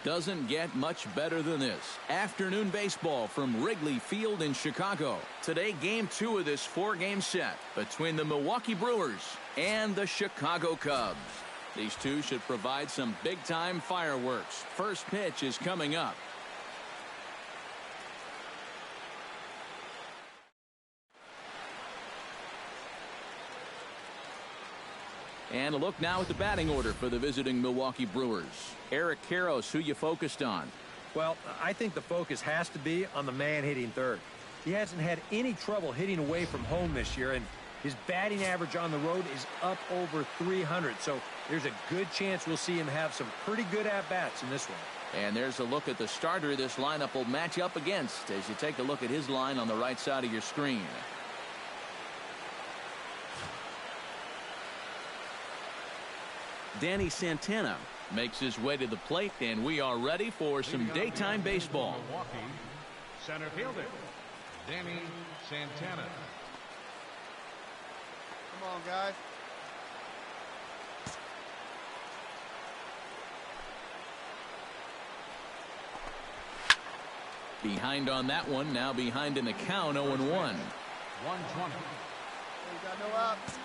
Doesn't get much better than this. Afternoon baseball from Wrigley Field in Chicago. Today, game 2 of this 4-game set between the Milwaukee Brewers and the Chicago Cubs. These two should provide some big-time fireworks. First pitch is coming up. And a look now at the batting order for the visiting Milwaukee Brewers. Eric Karros, who you focused on? Well, I think the focus has to be on the man hitting third. He hasn't had any trouble hitting away from home this year, and his batting average on the road is up over 300. So there's a good chance we'll see him have some pretty good at-bats in this one. And there's a look at the starter this lineup will match up against as you take a look at his line on the right side of your screen. Danny Santana makes his way to the plate, and we are ready for some daytime baseball. Milwaukee, center fielder, Danny Santana. Come on, guys. Behind on that one, now behind in the count, 0-1. 120. You got no outs.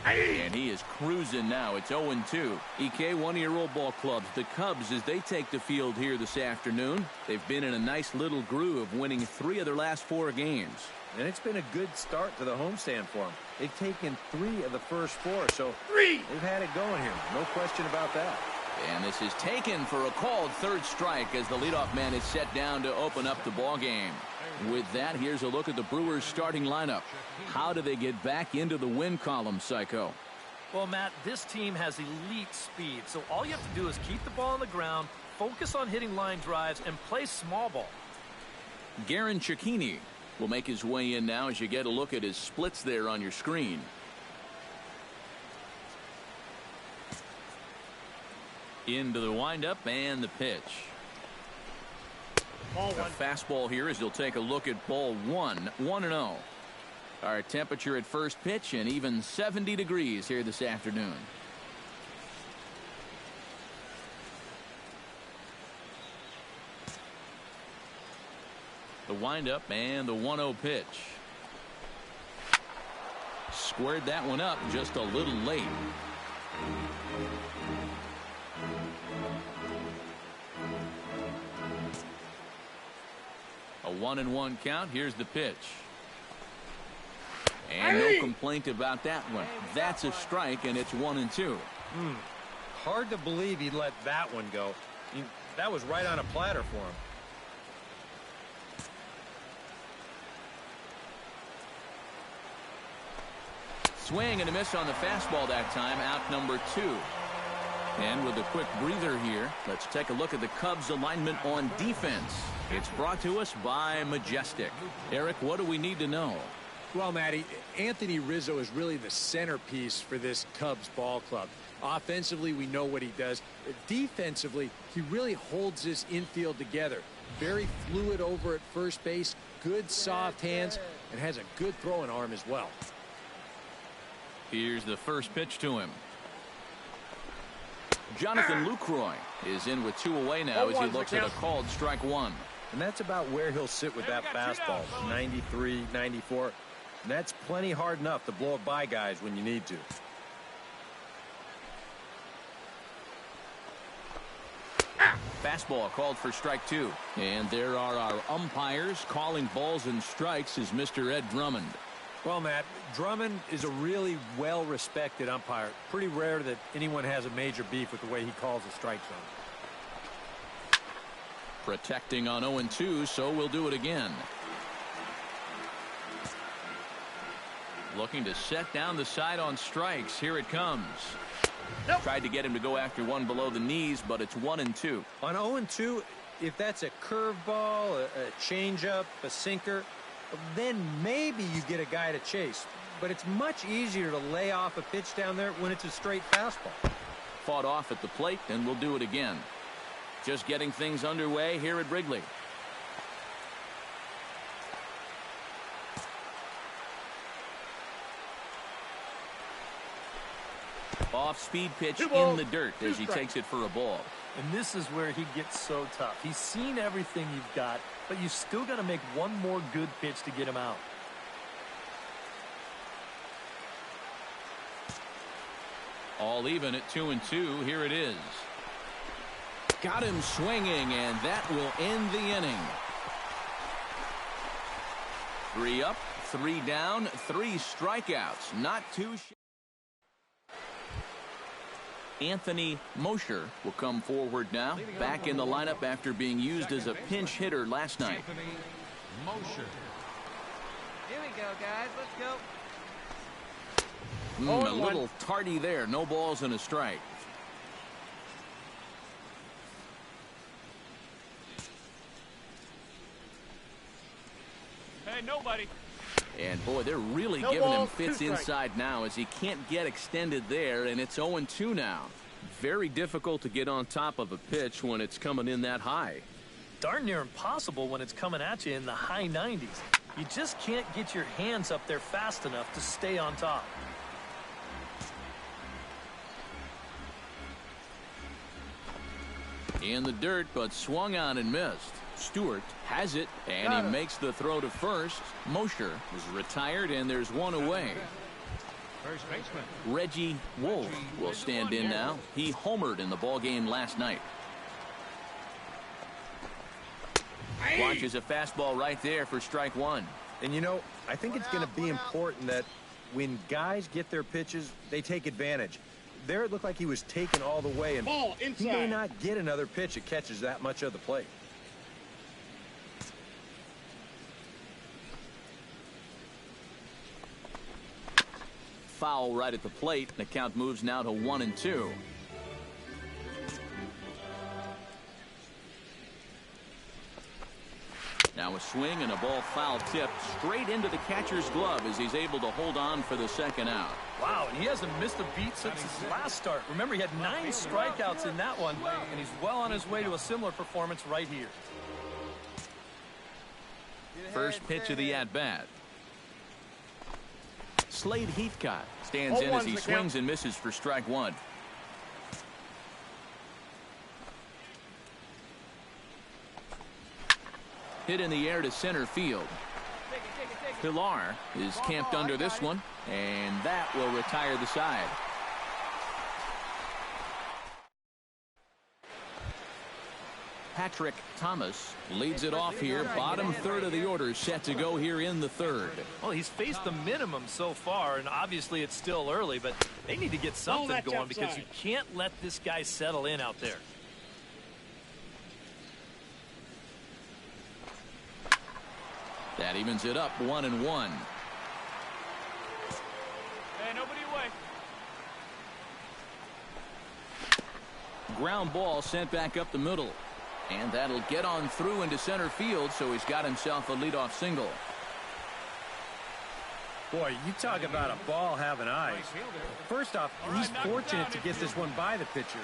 And he is cruising now. It's 0-2. EK, one of your old ball clubs, the Cubs, as they take the field here this afternoon. They've been in a nice little groove, winning 3 of their last 4 games. And it's been a good start to the homestand for them. They've taken 3 of the first 4, so they've had it going here. No question about that. And this is taken for a called third strike as the leadoff man is set down to open up the ball game. With that, here's a look at the Brewers starting lineup. How do they get back into the win column, Psycho? Well, Matt, this team has elite speed, so all you have to do is keep the ball on the ground, focus on hitting line drives, and play small ball. Garen Cecchini will make his way in now as you get a look at his splits there on your screen. Into the windup and the pitch. A fastball here as you'll take a look at ball 1, 1-0. Our temperature at first pitch and even 70 degrees here this afternoon. The windup and the 1-0 pitch. Squared that one up just a little late. A 1-1 count. Here's the pitch. And no complaint about that one. That's a strike, and it's 1-2. Hard to believe he let that one go. That was right on a platter for him. Swing and a miss on the fastball that time. Out number 2. And with a quick breather here, let's take a look at the Cubs alignment on defense. It's brought to us by Majestic. Eric, what do we need to know? Well, Matty, Anthony Rizzo is really the centerpiece for this Cubs ball club. Offensively, we know what he does. Defensively, he really holds this infield together. Very fluid over at first base, good soft hands, and has a good throwing arm as well. Here's the first pitch to him. Jonathan Lucroy is in with 2 away now as he looks at a called strike 1. And that's about where he'll sit with that fastball, 93, 94. And that's plenty hard enough to blow it by guys when you need to. Fastball called for strike 2. And there are our umpires calling balls and strikes is Mr. Ed Drummond. Well, Matt, Drummond is a really well-respected umpire. Pretty rare that anyone has a major beef with the way he calls a strike zone. Protecting on 0-2, so we'll do it again. Looking to set down the side on strikes. Here it comes. Nope. Tried to get him to go after one below the knees, but it's 1-2. On 0-2, if that's a curveball, a changeup, a sinker, then maybe you get a guy to chase. But it's much easier to lay off a pitch down there when it's a straight fastball. Fought off at the plate, and we'll do it again. Just getting things underway here at Wrigley. off-speed pitch in the dirt as he takes it for a ball. And this is where he gets so tough. He's seen everything you've got, but you still got to make one more good pitch to get him out. All even at 2-2. Here it is. Got him swinging, and that will end the inning. 3 up, 3 down, 3 strikeouts. Not too shabby. Anthony Mosher will come forward now, back in the lineup after being used as a pinch hitter last night. Anthony Mosher. Here we go, guys. Let's go. A little tardy there. No balls and a strike. Hey, nobody. And boy, they're really No giving him balls, fits 2 strikes. inside now as he can't get extended there, and it's 0-2 now. Very difficult to get on top of a pitch when it's coming in that high. Darn near impossible when it's coming at you in the high 90s. You just can't get your hands up there fast enough to stay on top. In the dirt, but swung on and missed. Stewart has it, and he makes the throw to first. Mosher is retired, and there's one away. First baseman. Reggie Wolf will stand in now. He homered in the ballgame last night. Watches a fastball right there for strike 1. And, you know, I think it's going to be important that when guys get their pitches, they take advantage. There it looked like he was taken all the way, and he may not get another pitch that catches that much of the plate. Foul right at the plate. The count moves now to 1-2. Now a swing and a ball foul tipped straight into the catcher's glove as he's able to hold on for the second out. Wow, and he hasn't missed a beat since his last start. Remember, he had 9 strikeouts in that one, and he's well on his way to a similar performance right here. First pitch of the at-bat. Slade Heathcott stands in as he swings and misses for strike 1. Hit in the air to center field. Pilar is camped under this one, and that will retire the side. Patrick Thomas leads it off here. Bottom third of the order set to go here in the third. Well, he's faced the minimum so far, and obviously it's still early, but they need to get something going because you can't let this guy settle in out there. That evens it up 1-1. Hey, nobody away. Ground ball sent back up the middle. And that'll get on through into center field, so he's got himself a leadoff single. Boy, you talk about a ball having eyes. First off, he's fortunate to get this one by the pitcher.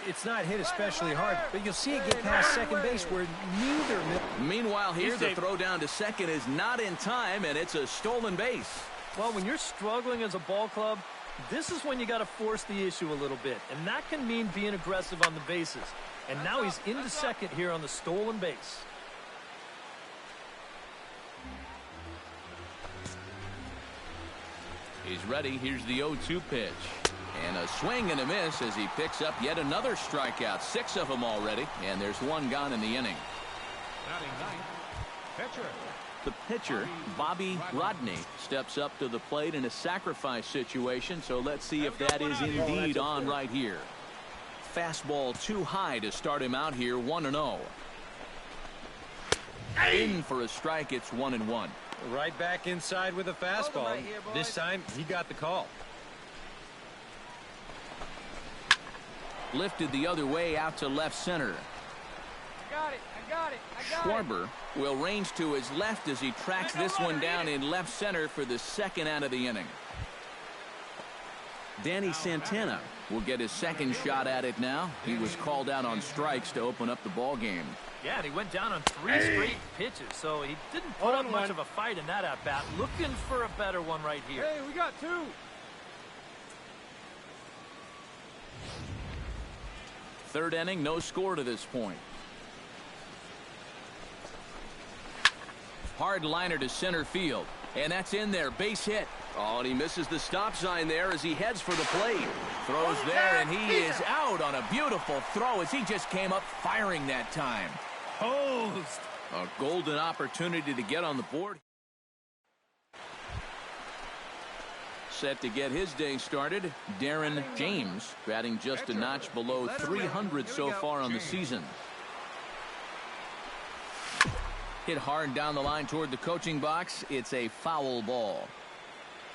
It's not hit especially hard, but you'll see it get past second base where neither. Meanwhile, here the throw down to second is not in time, and it's a stolen base. Well, when you're struggling as a ball club, this is when you got to force the issue a little bit, and that can mean being aggressive on the bases. And now he's into second here on the stolen base. He's ready. Here's the 0-2 pitch. And a swing and a miss as he picks up yet another strikeout. 6 of them already. And there's 1 gone in the inning. Batting ninth. Pitcher. The pitcher, Bobby Rodney, steps up to the plate in a sacrifice situation. So let's see if that is indeed on right here. Fastball too high to start him out here. 1-0. In for a strike. It's 1-1. Right back inside with a fastball. Right here, This time, he got the call. Lifted the other way out to left center. I got it. I got it. I got it. Schwarber will range to his left as he tracks this one down in left center for the second out of the inning. Danny Santana will get his second shot at it now. He was called out on strikes to open up the ball game. Yeah, and he went down on 3 straight pitches, so he didn't put up much of a fight in that at-bat. Looking for a better one right here. Hey, we got 2. Third inning, no score to this point. Hard liner to center field. And that's in there. Base hit. Oh, and he misses the stop sign there as he heads for the plate. Throws there, and he is out on a beautiful throw as he just came up firing that time. Posed. A golden opportunity to get on the board. Set to get his day started, Darren James, batting just a notch below 300 so far on the season. Hit hard down the line toward the coaching box. It's a foul ball.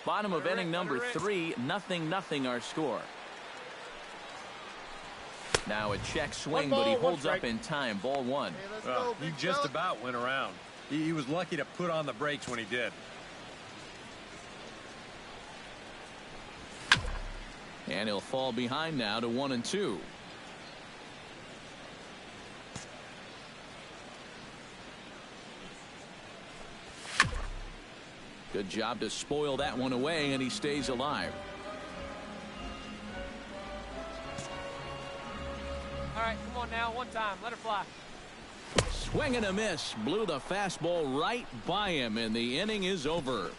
Bottom of inning number 3, 0-0 our score. Now a check swing, but he holds up in time. Ball 1. He just about went around. He was lucky to put on the brakes when he did. And he'll fall behind now to 1-2. Good job to spoil that one away, and he stays alive. All right, come on now, one time, let her fly. Swing and a miss. Blew the fastball right by him, and the inning is over.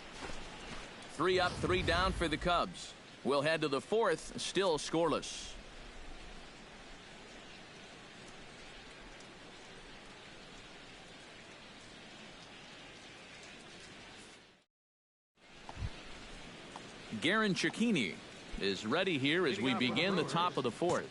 3 up, 3 down for the Cubs. We'll head to the 4th, still scoreless. Garen Cicchini is ready here as we begin the top of the 4th.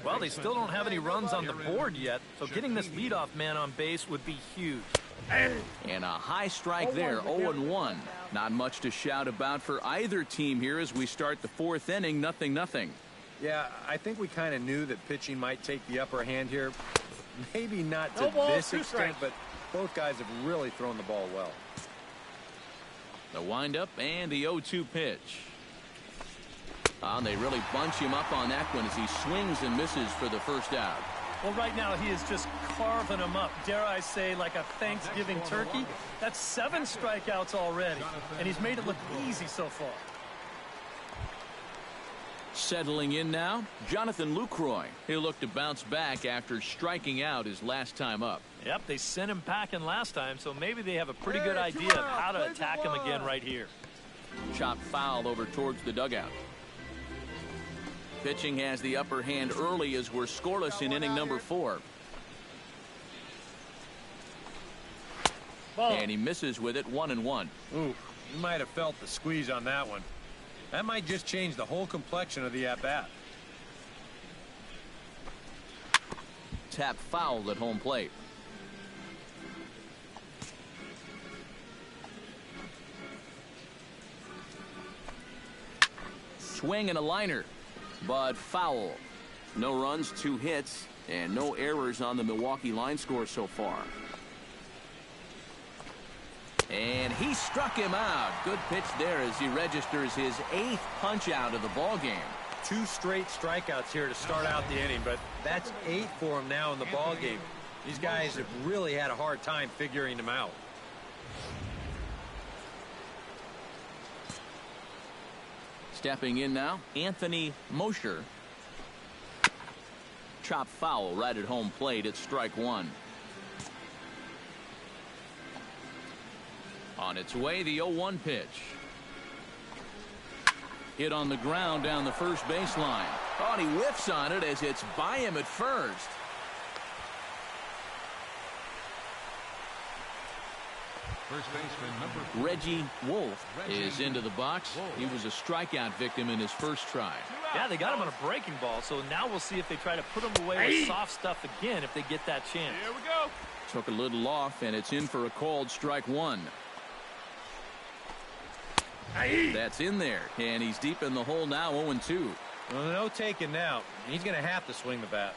Well, they still don't have any runs on the board yet, so getting this leadoff man on base would be huge. And a high strike there, 0-1. Not much to shout about for either team here as we start the 4th inning, 0-0. Yeah, I think we kind of knew that pitching might take the upper hand here. Maybe not to this extent, but both guys have really thrown the ball well. The windup and the 0-2 pitch. They really bunch him up on that one as he swings and misses for the first out. Well, right now he is just carving them up. Dare I say, like a Thanksgiving turkey. That's 7 strikeouts already, and he's made it look easy so far. Settling in now, Jonathan Lucroy. He'll look to bounce back after striking out his last time up. Yep, they sent him packing last time, so maybe they have a pretty good idea of how to attack him again right here. Chop foul over towards the dugout. Pitching has the upper hand early as we're scoreless in inning number 4. And he misses with it, 1-1. Ooh, you might have felt the squeeze on that one. That might just change the whole complexion of the at-bat. Tap fouled at home plate. Swing and a liner, but foul. No runs, 2 hits, and no errors on the Milwaukee line score so far. And he struck him out. Good pitch there as he registers his 8th punch out of the ball game. 2 straight strikeouts here to start out the inning, but that's 8 for him now in the ball game. These guys have really had a hard time figuring him out. Stepping in now, Anthony Mosher. Chop foul right at home plate at strike 1. On its way, the 0-1 pitch. Hit on the ground down the first baseline. Oh, and he whiffs on it as it's by him at first. First baseman number Reggie Wolf is into the box. He was a strikeout victim in his first try. Yeah, they got him on a breaking ball, so now we'll see if they try to put him away with soft stuff again if they get that chance. Here we go. Took a little off, and it's in for a called strike 1. That's in there, and he's deep in the hole now, 0-2. Well, no taking now. He's going to have to swing the bat.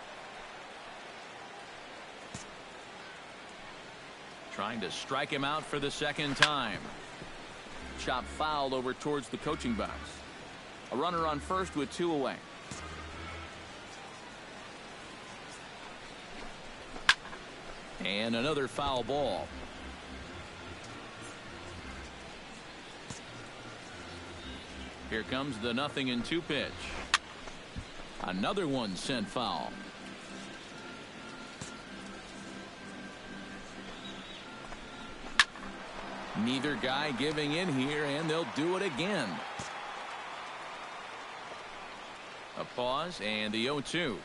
Trying to strike him out for the second time. Chop fouled over towards the coaching box. A runner on first with 2 away. And another foul ball. Here comes the 0-2 pitch. Another one sent foul. Neither guy giving in here, and they'll do it again. A pause, and the 0-2.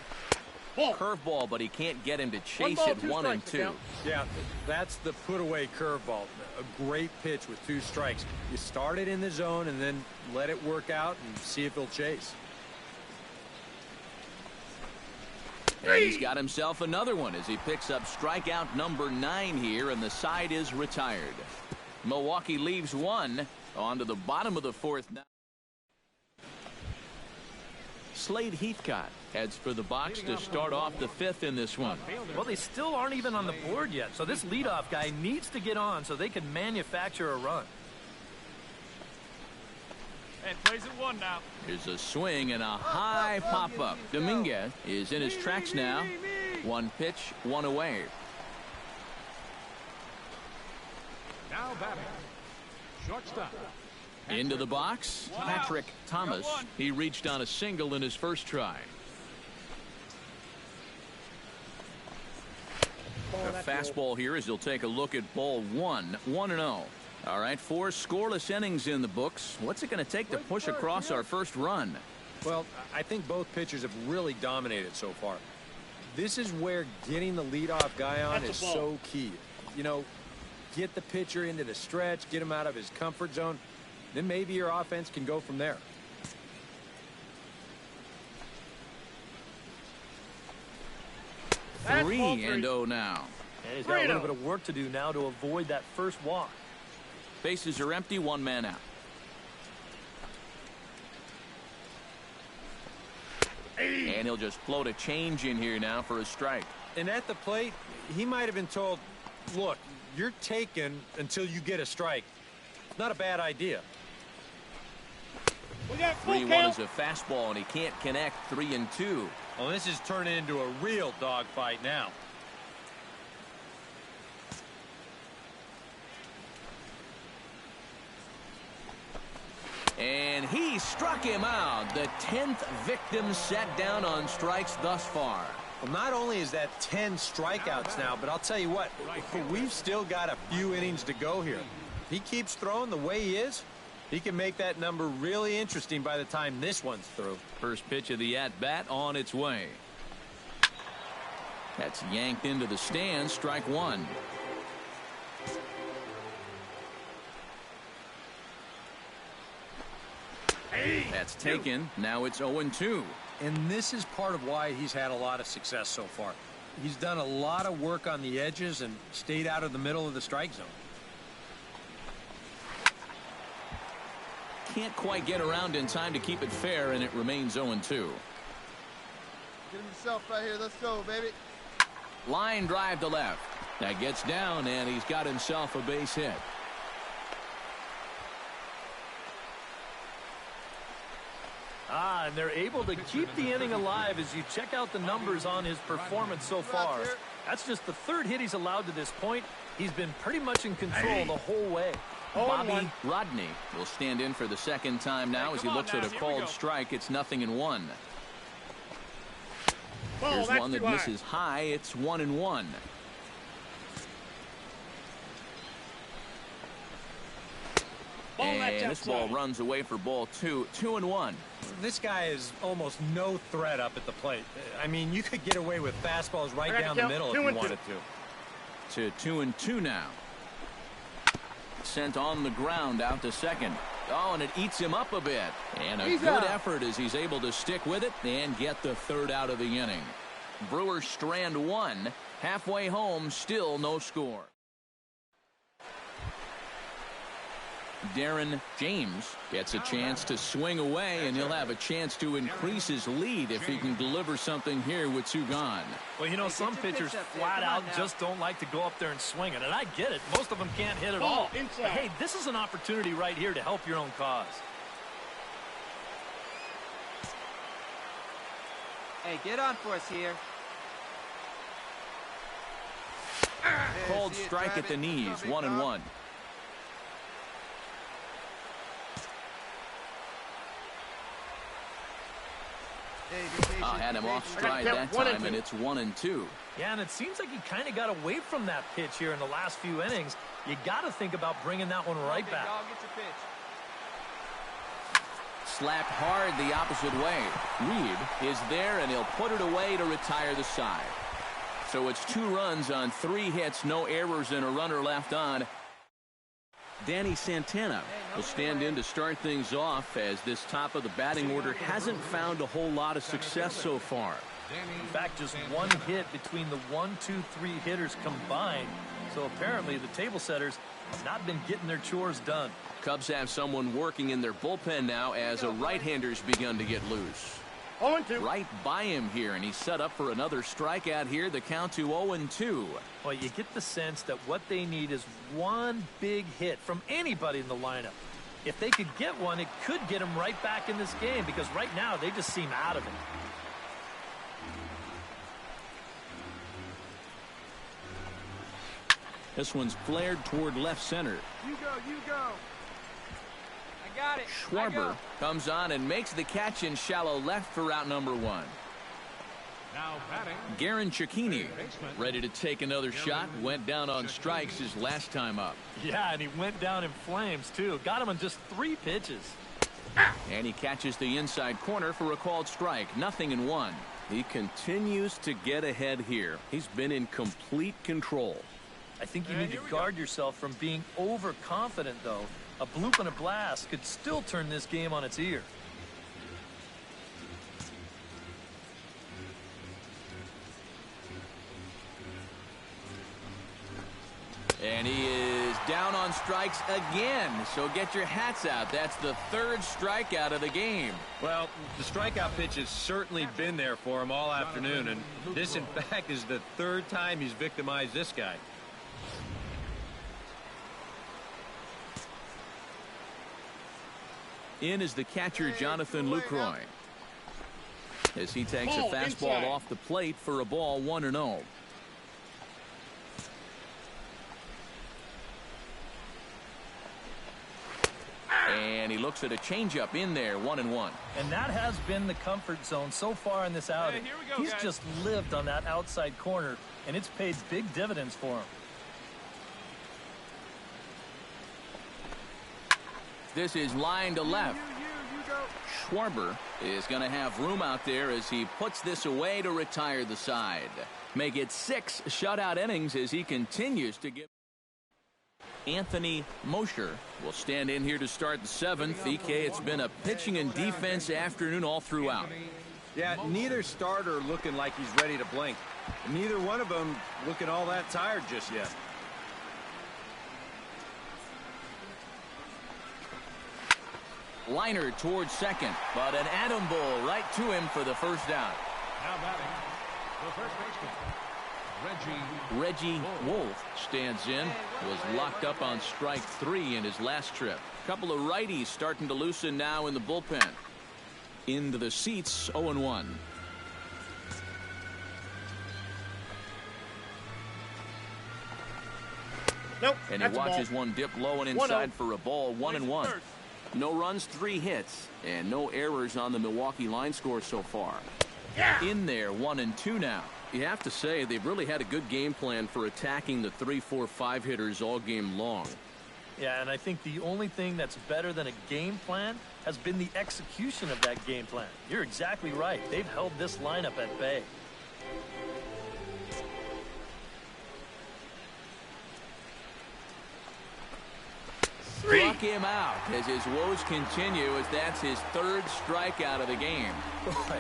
Curveball, but he can't get him to chase it. 1-2. Yeah, that's the put-away curveball. A great pitch with 2 strikes. You start it in the zone and then let it work out and see if he'll chase. And he's got himself another one as he picks up strikeout number 9 here, and the side is retired. Milwaukee leaves one. On to the bottom of the 4th now. Slade Heathcott heads for the box to start off the 5th in this one. Well, they still aren't even on the board yet, so this leadoff guy needs to get on so they can manufacture a run. And plays at 1 now. Here's a swing and a high pop-up. Dominguez is in his tracks now. 1 pitch, 1 away. Now batting. Shortstop. Into the box, Patrick Thomas. He reached on a single in his first try. A fastball here as he'll take a look at ball 1. 1-0. All right, 4 scoreless innings in the books. What's it going to take to push across our first run? Well, I think both pitchers have really dominated so far. This is where getting the leadoff guy on is so key. You know, get the pitcher into the stretch, get him out of his comfort zone. Then maybe your offense can go from there. That's 3-0 now. And he's got a little bit of work to do now to avoid that first walk. Bases are empty, 1 man out. And he'll just float a change in here now for a strike. And at the plate, he might have been told, look, you're taken until you get a strike. Not a bad idea. 3-1 is a fastball, and he can't connect. 3-2. Well, this is turning into a real dogfight now. And he struck him out. The 10th victim set down on strikes thus far. Well, not only is that 10 strikeouts now, but I'll tell you what, we've still got a few innings to go here. If he keeps throwing the way he is, he can make that number really interesting by the time this one's through. First pitch of the at-bat on its way. That's yanked into the stands. Strike 1. That's taken. Now it's 0-2. And this is part of why he's had a lot of success so far. He's done a lot of work on the edges and stayed out of the middle of the strike zone. Can't quite get around in time to keep it fair, and it remains 0-2. Get him yourself right here. Let's go, baby. Line drive to left. That gets down, and he's got himself a base hit. And they're able to keep the inning alive as you check out the numbers on his performance so far. That's just the 3rd hit he's allowed to this point. He's been pretty much in control the whole way. Bobby Rodney will stand in for the 2nd time now as he looks at a called strike. It's 0-1. Here's one that misses high. It's 1-1. And this ball runs away for ball 2. 2-1. This guy is almost no threat up at the plate. I mean, you could get away with fastballs right down the middle if you wanted to. To 2-2 now. Sent on the ground out to second. Oh, and it eats him up a bit. And a good effort as he's able to stick with it and get the 3rd out of the inning. Brewers strand 1. Halfway home, still no score. Darren James gets a chance to swing away, and he'll have a chance to increase his lead if he can deliver something here with 2 gone. Well, you know, some pitchers flat out just don't like to go up there and swing it, and I get it. Most of them can't hit at all. But, hey, this is an opportunity right here to help your own cause. Hey, get on for us here. Called strike at the knees. 1-1. Wow, had him off stride that time, and it's 1-2. Yeah, and it seems like he kind of got away from that pitch here in the last few innings. You got to think about bringing that one right back. Dog, get your pitch. Slapped hard the opposite way. Reed is there, and he'll put it away to retire the side. So it's 2 runs on 3 hits, no errors, and a runner left on. Danny Santana will stand in to start things off, as this top of the batting order hasn't found a whole lot of success so far. In fact, just 1 hit between the 1, 2, 3 hitters combined. So apparently the table setters have not been getting their chores done. Cubs have someone working in their bullpen now, as a right-hander's begun to get loose. 0-2. Right by him here, and he's set up for another strikeout here. The count to 0-2. Well, you get the sense that what they need is 1 big hit from anybody in the lineup. If they could get one, it could get them right back in this game, because right now they just seem out of it. This one's flared toward left center. You go, you go. I got it. Schwarber comes on and makes the catch in shallow left for out number 1. Now batting. Garen Cecchini ready to take another shot. Went down on strikes his last time up. Yeah, and he went down in flames, too. Got him on just 3 pitches. And he catches the inside corner for a called strike. 0-1. He continues to get ahead here. He's been in complete control. I think you need to guard yourself from being overconfident, though. A bloop and a blast could still turn this game on its ear. And he is down on strikes again. So get your hats out. That's the 3rd strikeout of the game. Well, the strikeout pitch has certainly been there for him all afternoon, and this, in fact, is the 3rd time he's victimized this guy. In is the catcher, Jonathan Lucroy, as he takes a fastball off the plate for a ball, 1-0. And he looks at a changeup in there, 1-1. And that has been the comfort zone so far in this outing. Here we go, He's guys. just lived on that outside corner, and it's paid big dividends for him. This is line to left. Schwarber is going to have room out there as he puts this away to retire the side. Make it 6 shutout innings as he continues to give. Anthony Mosher will stand in here to start the 7th. EK, it's been a pitching and defense afternoon all throughout. Yeah, neither starter looking like he's ready to blink. Neither one of them looking all that tired just yet. Liner towards second, but an atom ball right to him for the first down. Now batting. The first baseman. Reggie Wolf stands in. Was locked up on strike 3 in his last trip. Couple of righties starting to loosen now in the bullpen. Into the seats, 0-1. Nope. And he watches one dip low and inside for a ball, 1-1. No runs, 3 hits, and no errors on the Milwaukee line score so far. In there, 1-2 now. You have to say they've really had a good game plan for attacking the 3, 4, 5 hitters all game long. Yeah, and I think the only thing that's better than a game plan has been the execution of that game plan. You're exactly right. They've held this lineup at bay. Struck him out as his woes continue, as that's his 3rd strikeout of the game. Boy.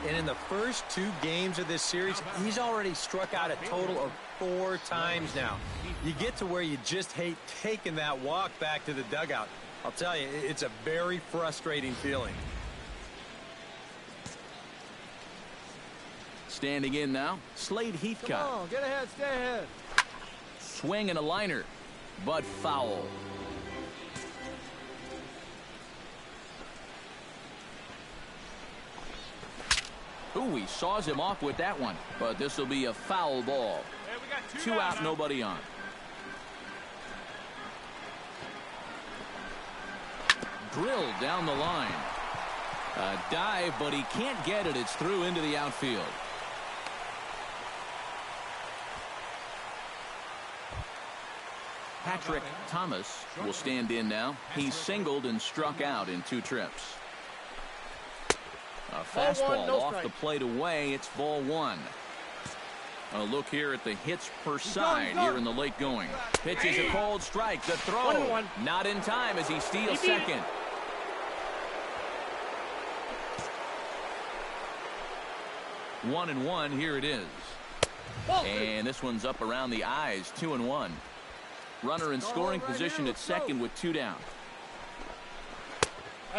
And in the first 2 games of this series, he's already struck out a total of 4 times now. You get to where you just hate taking that walk back to the dugout. I'll tell you, it's a very frustrating feeling. Standing in now, Slade Heathcote. Come on, get ahead, stay ahead. Swing and a liner, but foul. Ooh, he saws him off with that one, but this will be a foul ball. Hey, we got 2 out, nobody on. Drilled down the line. A dive, but he can't get it. It's through into the outfield. Patrick Thomas will stand in now. He's singled and struck out in 2 trips. A fastball off the plate away. It's ball 1. A look here at the hits per side here in the late going. Pitch is a cold strike. The throw not in time as he steals second. One and one. Here it is. And this one's up around the eyes. 2-1. Runner in scoring position at second with 2 down.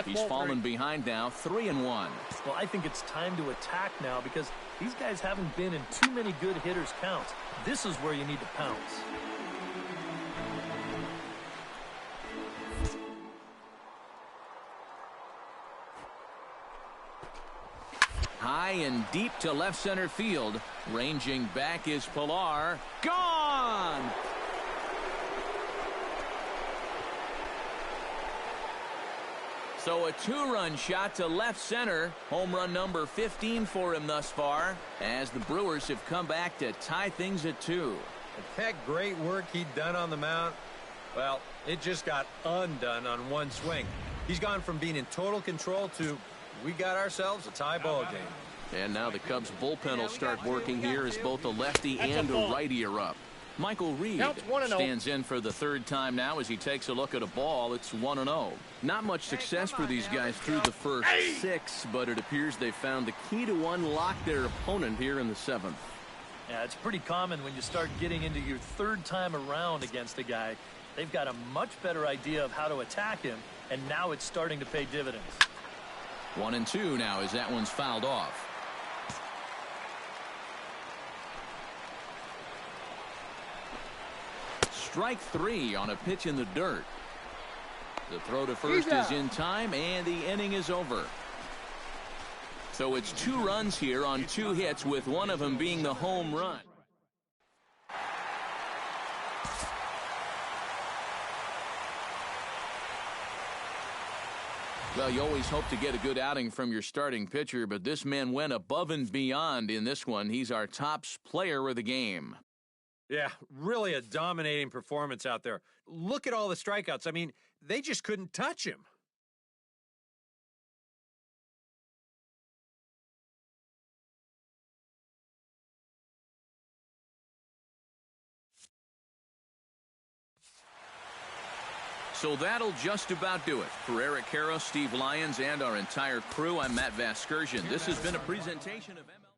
He's fallen behind now. 3-1. Well, I think it's time to attack now because these guys haven't been in too many good hitters' counts. This is where you need to pounce. High and deep to left center field. Ranging back is Pilar. Gone! So a 2-run shot to left center. Home run number 15 for him thus far, as the Brewers have come back to tie things at 2. That great work he'd done on the mound, well, it just got undone on one swing. He's gone from being in total control to we got ourselves a tie ball game. And now the Cubs bullpen will start working here as both a lefty and a righty are up. Michael Reed stands in for the 3rd time now as he takes a look at a ball. It's 1-0. Not much success for these guys through the first 6, but it appears they found the key to unlock their opponent here in the 7th. Yeah, it's pretty common when you start getting into your 3rd time around against a guy. They've got a much better idea of how to attack him, and now it's starting to pay dividends. 1-2 now as that one's fouled off. Strike 3 on a pitch in the dirt. The throw to first is in time, and the inning is over. So it's 2 runs here on 2 hits, with one of them being the home run. Well, you always hope to get a good outing from your starting pitcher, but this man went above and beyond in this one. He's our top player of the game. Yeah, really a dominating performance out there. Look at all the strikeouts. I mean, they just couldn't touch him. So that'll just about do it. For Eric Karros, Steve Lyons, and our entire crew, I'm Matt Vasgersian. This has been a presentation of MLB.